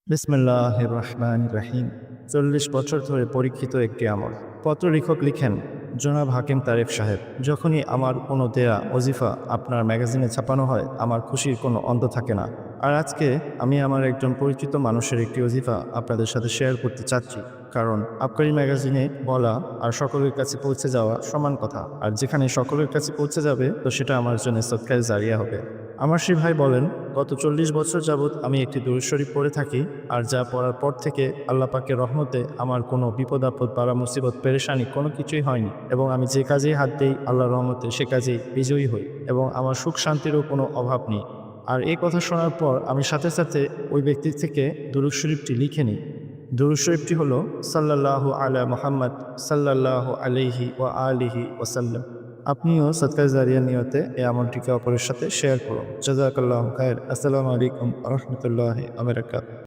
বিসমিল্লাহির রহমানির রহিম। ৪০ বছর ধরে পরীক্ষিত একটি আমল। পত্র লেখক লিখেন, জনাব হাকিম তারেক সাহেব, যখনই আমার কোনো দেয়া ওজিফা আপনার ম্যাগাজিনে ছাপানো হয়, আমার খুশির কোনো অন্ত থাকে না। আর আজকে আমি আমার একজন পরিচিত মানুষের একটি ওজিফা আপনাদের সাথে শেয়ার করতে চাচ্ছি। কারণ আবকারি ম্যাগাজিনে বলা আর সকলের কাছে পৌঁছে যাওয়া সমান কথা। আর যেখানে সকলের কাছে পৌঁছে যাবে, তো সেটা আমার জন্য সদকায়ে জারিয়া হবে। আমার সেই ভাই বলেন, গত ৪০ বছর যাবৎ আমি একটি দুরূদ শরীফ পড়ে থাকি, আর যা পড়ার পর থেকে আল্লাহ পাকের রহমতে আমার কোনো বিপদ-আপদ, বালা মুসিবত, পেরেশানি কোনো কিছুই হয়নি, এবং আমি যে কাজেই হাত দেই আল্লাহর রহমতে সে কাজেই বিজয়ী হই, এবং আমার সুখ শান্তিরও কোনো অভাব নেই। আর এই কথা শোনার পর আমি সাথে সাথে ওই ব্যক্তির থেকে দুরূদ শরীফটি লিখে নিই। দুরূদ শরীফটি হলো সাল্লাল্লাহু আলা মুহাম্মদ সাল্লাল্লাহু আলাইহি ওয়া আলিহি ওয়াসাল্লাম। আপনিও সদকায়ে জারিয়া নিয়তে এই আমলটিকে অপরের সাথে শেয়ার করুন। জাযাকাল্লাহু খাইর। আসসালামু আলাইকুম ওয়া রাহমাতুল্লাহি ওয়া বারাকাতুহু।